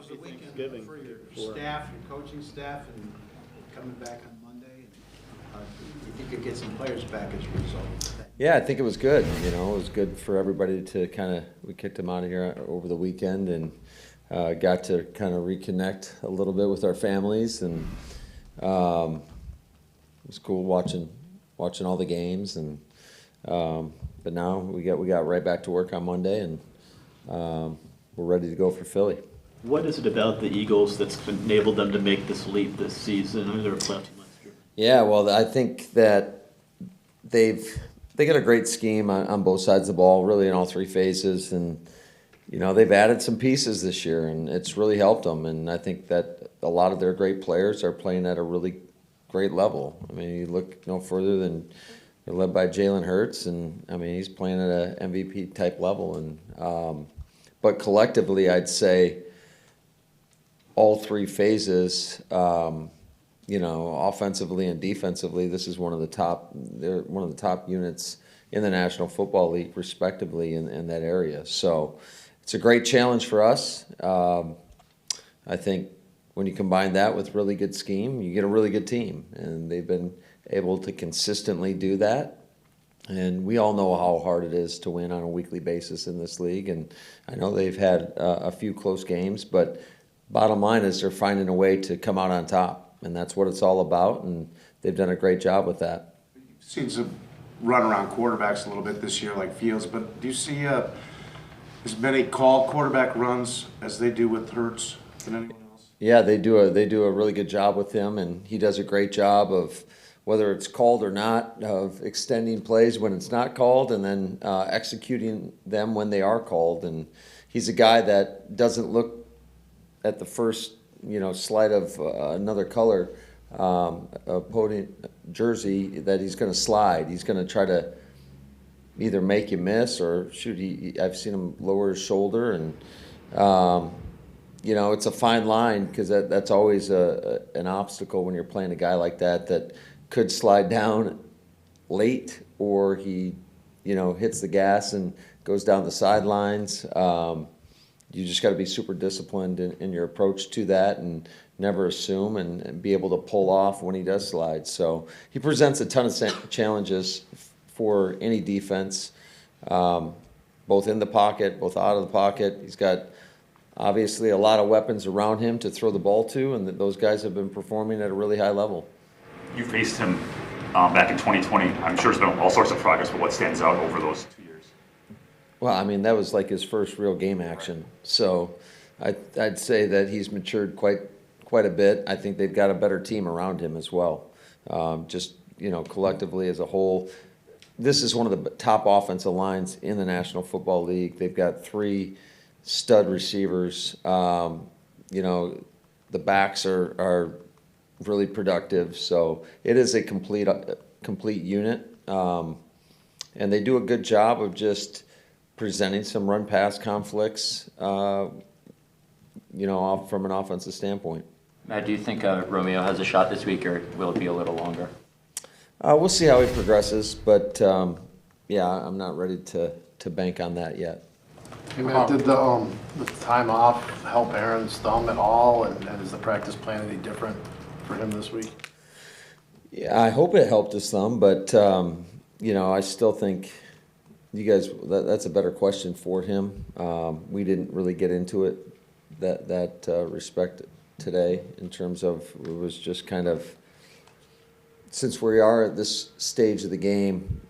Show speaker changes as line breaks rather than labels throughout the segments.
was the weekend
Thanksgiving
for your
before.
staff, your coaching staff, and coming back on Monday? If you could get some players back as a result.
Yeah, I think it was good. You know, it was good for everybody to we kicked them out of here over the weekend and got to kind of reconnect a little bit with our families, and it was cool watching all the games. And but now we got right back to work on Monday, and we're ready to go for Philly.
What is it about the Eagles that's enabled them to make this leap this season? I mean, they were a playoff team last year.
Yeah, well, I think that they got a great scheme on both sides of the ball, really in all three phases, and you know they've added some pieces this year, and it's really helped them. And I think that a lot of their great players are playing at a really great level. I mean, you look no further than they're led by Jalen Hurts, and I mean he's playing at an MVP type level. And but collectively, I'd say all three phases. You know, offensively and defensively, this is one of the top. They're one of the top units in the National Football League, respectively, in that area. So it's a great challenge for us. I think when you combine that with really good scheme, you get a really good team, and they've been able to consistently do that. And we all know how hard it is to win on a weekly basis in this league. And I know they've had a few close games, but bottom line is they're finding a way to come out on top. And that's what it's all about, and they've done a great job with that.
You've seen some run around quarterbacks a little bit this year, like Fields, but do you see as many called quarterback runs as they do with Hurts than anyone else?
Yeah, they do a really good job with him, and he does a great job of, whether it's called or not, of extending plays when it's not called, and then executing them when they are called. And he's a guy that doesn't look at the first slight of another color opponent jersey that he's going to slide. He's going to try to either make you miss or shoot. I've seen him lower his shoulder, and it's a fine line because that's always an obstacle when you're playing a guy like that could slide down late, or he hits the gas and goes down the sidelines. You just got to be super disciplined in your approach to that, and never assume, and be able to pull off when he does slide. So he presents a ton of challenges for any defense, both in the pocket, both out of the pocket. He's got obviously a lot of weapons around him to throw the ball to, and those guys have been performing at a really high level.
You faced him back in 2020. I'm sure there's been all sorts of progress, but what stands out over those 2 years?
Well, I mean, that was like his first real game action. So I'd say that he's matured quite a bit. I think they've got a better team around him as well. Collectively as a whole, this is one of the top offensive lines in the National Football League. They've got 3 stud receivers. The backs are really productive. So it is a complete unit. And they do a good job of just presenting some run-pass conflicts, from an offensive standpoint.
Matt, do you think Romeo has a shot this week, or will it be a little longer?
We'll see how he progresses, but I'm not ready to bank on that yet.
Hey Matt, did the time off help Aaron's thumb at all, and is the practice plan any different for him this week?
Yeah, I hope it helped his thumb, but I still think you guys, that's a better question for him. We didn't really get into it that respect today, in terms of, it was just kind of, since we are at this stage of the game,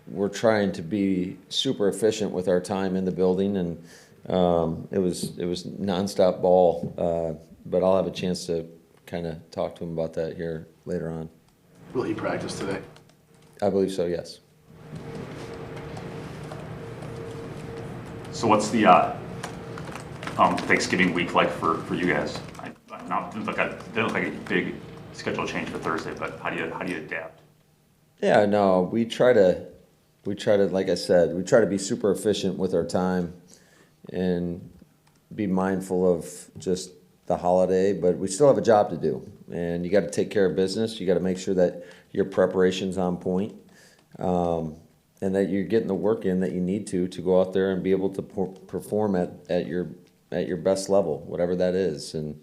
we're trying to be super efficient with our time in the building, and it was nonstop ball. But I'll have a chance to kind of talk to him about that here later on.
Will he practice today?
I believe so, yes.
So what's the Thanksgiving week like for you guys? It doesn't look like a big schedule change for Thursday, but how do you adapt?
Yeah, no, we try to, like I said, we try to be super efficient with our time and be mindful of just the holiday, but we still have a job to do, and you got to take care of business. You got to make sure that your preparation's on point. And that you're getting the work in that you need to go out there and be able to perform at your at your best level, whatever that is. And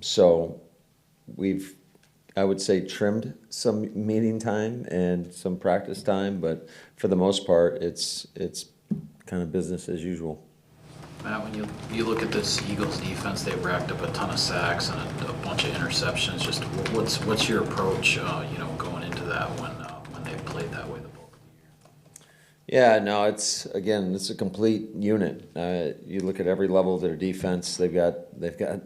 so we've, I would say, trimmed some meeting time and some practice time, but for the most part, it's kind of business as usual.
Matt, when you look at this Eagles defense, they've racked up a ton of sacks and a bunch of interceptions. Just what's your approach, going into that when they've played that way the bulk of the year?
Yeah, no, it's a complete unit. You look at every level of their defense. They've got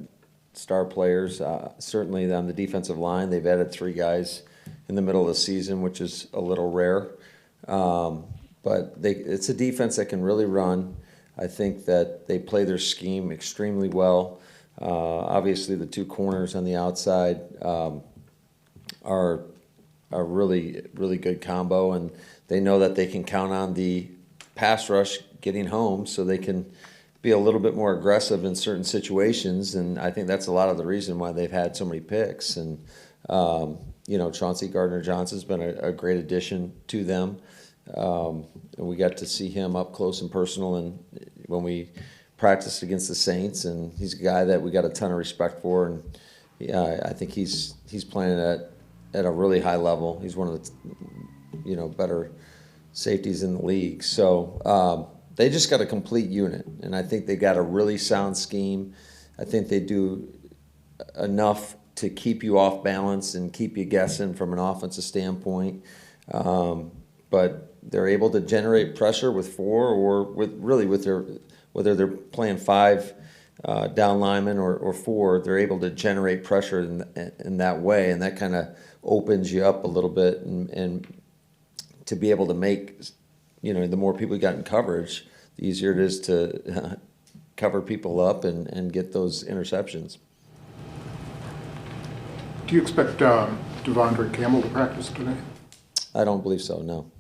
star players. Certainly on the defensive line, they've added 3 guys in the middle of the season, which is a little rare. But it's a defense that can really run. I think that they play their scheme extremely well. Obviously, the 2 corners on the outside are a really, really good combo, and they know that they can count on the pass rush getting home so they can be a little bit more aggressive in certain situations, and I think that's a lot of the reason why they've had so many picks. And Chauncey Gardner-Johnson's been a great addition to them. And we got to see him up close and personal, and when we practiced against the Saints, and he's a guy that we got a ton of respect for, and I think he's playing at a really high level. He's one of the better safeties in the league. So they just got a complete unit, and I think they got a really sound scheme. I think they do enough to keep you off balance and keep you guessing from an offensive standpoint. But they're able to generate pressure with 4 or with their, whether they're playing 5 down linemen or 4, they're able to generate pressure in that way, and that kind of opens you up a little bit, and to be able to make, the more people you got in coverage, the easier it is to cover people up and get those interceptions.
Do you expect Devondre Campbell to practice today?
I don't believe so, no.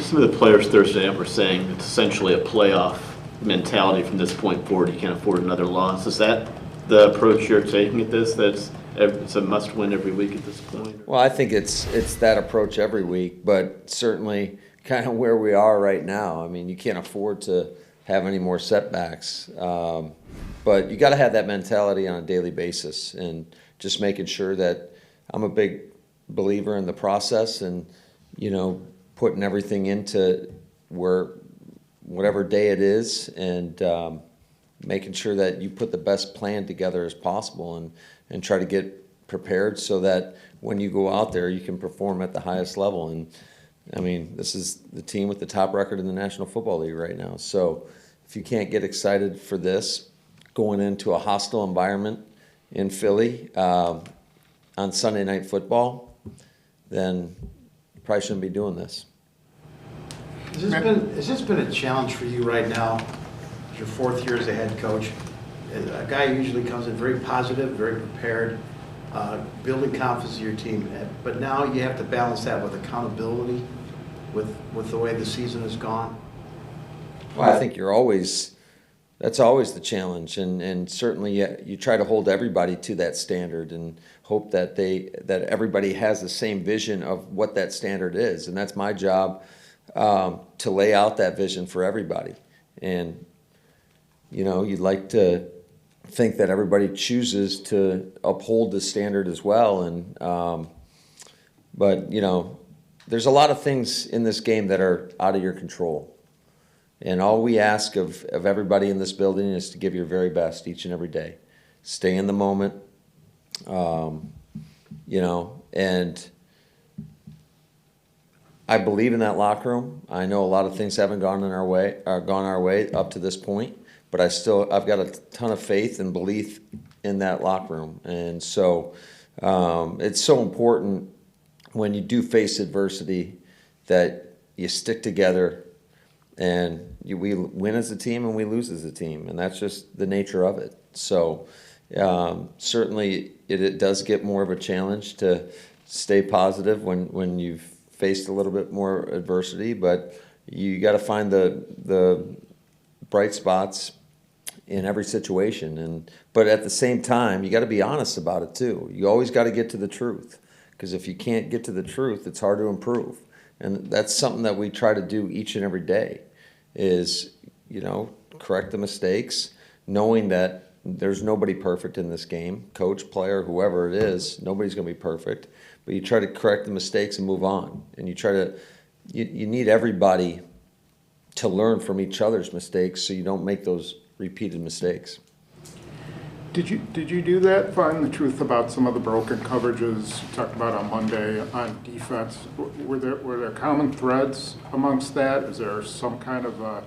Some of the players Thursday night were saying it's essentially a playoff mentality from this point forward. You can't afford another loss. Is that the approach you're taking at this? That it's a must-win every week at this point?
Well, I think it's that approach every week, but certainly kind of where we are right now. I mean, you can't afford to have any more setbacks. But you got to have that mentality on a daily basis, and just making sure that I'm a big believer in the process, and putting everything into whatever day it is, and making sure that you put the best plan together as possible, and try to get prepared so that when you go out there, you can perform at the highest level. And I mean, this is the team with the top record in the National Football League right now. So if you can't get excited for this, going into a hostile environment in Philly on Sunday Night Football, then you probably shouldn't be doing this.
Has this been a challenge for you right now? Your 4th year as a head coach. A guy who usually comes in very positive, very prepared, building confidence in your team. But now you have to balance that with accountability, with the way the season has gone.
Well, I think that's always the challenge, and certainly you try to hold everybody to that standard and hope that everybody has the same vision of what that standard is, and that's my job, to lay out that vision for everybody. And you'd like to think that everybody chooses to uphold the standard as well, and but there's a lot of things in this game that are out of your control. And all we ask of everybody in this building is to give your very best each and every day. Stay in the moment, and I believe in that locker room. I know a lot of things haven't gone our way up to this point, but I've got a ton of faith and belief in that locker room. And so it's so important when you do face adversity that you stick together, and we win as a team and we lose as a team, and that's just the nature of it. So certainly it does get more of a challenge to stay positive when you've faced a little bit more adversity, but you got to find the bright spots in every situation. But at the same time, you got to be honest about it too. You always got to get to the truth, because if you can't get to the truth, it's hard to improve. And that's something that we try to do each and every day, is correct the mistakes, knowing that there's nobody perfect in this game, coach, player, whoever it is, nobody's going to be perfect. But you try to correct the mistakes and move on. And you try to, you need everybody to learn from each other's mistakes so you don't make those repeated mistakes.
Did you do that, find the truth about some of the broken coverages you talked about on Monday on defense? Were there common threads amongst that? Is there some kind of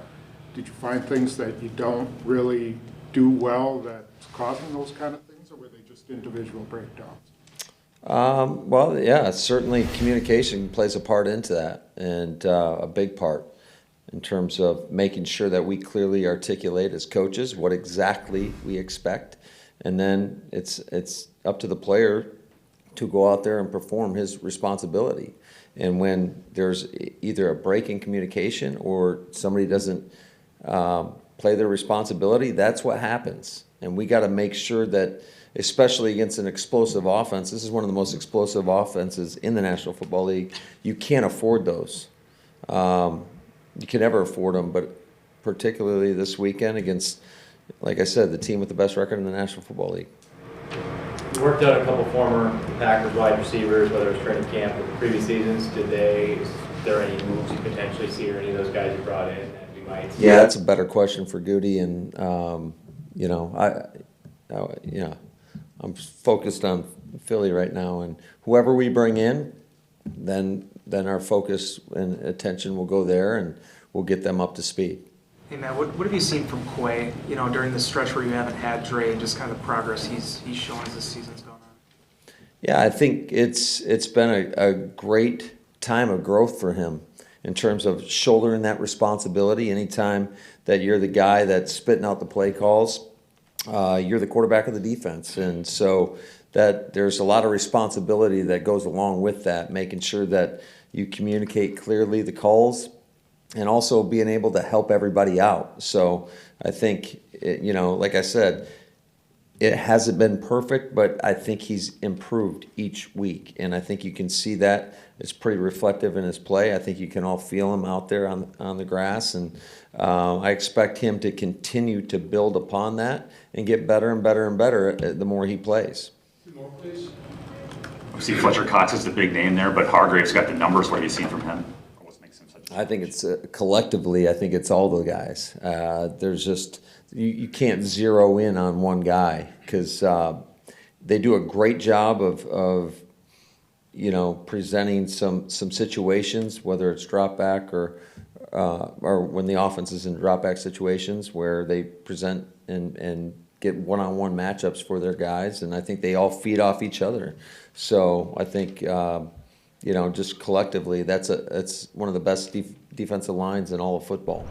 did you find things that you don't really do well that's causing those kind of things, or were they just individual breakdowns?
Well, yeah, certainly communication plays a part into that, and a big part in terms of making sure that we clearly articulate as coaches what exactly we expect. And then it's up to the player to go out there and perform his responsibility. And when there's either a break in communication or somebody doesn't play their responsibility, that's what happens. And we got to make sure that, especially against an explosive offense, this is one of the most explosive offenses in the National Football League, you can't afford those. You can never afford them, but particularly this weekend against, like I said, the team with the best record in the National Football League.
You worked out a couple former Packers wide receivers, whether it was training camp or previous seasons. Is there any moves you potentially see, or any of those guys you brought in that we might see?
Yeah, that's a better question for Goody, and I'm focused on Philly right now, and whoever we bring in, then our focus and attention will go there, and we'll get them up to speed.
Hey Matt, what have you seen from Quay, during the stretch where you haven't had Dre, and just kind of the progress he's shown as this season's gone on?
Yeah, I think it's been a great time of growth for him in terms of shouldering that responsibility. Anytime that you're the guy that's spitting out the play calls, you're the quarterback of the defense. And so that there's a lot of responsibility that goes along with that, making sure that you communicate clearly the calls and also being able to help everybody out. So I think, like I said, it hasn't been perfect, but I think he's improved each week. And I think you can see that. It's pretty reflective in his play. I think you can all feel him out there on the grass. And I expect him to continue to build upon that and get better and better and better the more he plays.
We see Fletcher Cox is the big name there, but Hargrave's got the numbers. What have you seen from him? What makes him such
I think it's collectively, I think it's all the guys. There's just, you can't zero in on one guy because they do a great job of presenting some situations, whether it's drop back or when the offense is in drop back situations where they present and get one-on-one matchups for their guys, and I think they all feed off each other. So I think just collectively, that's one of the best defensive lines in all of football.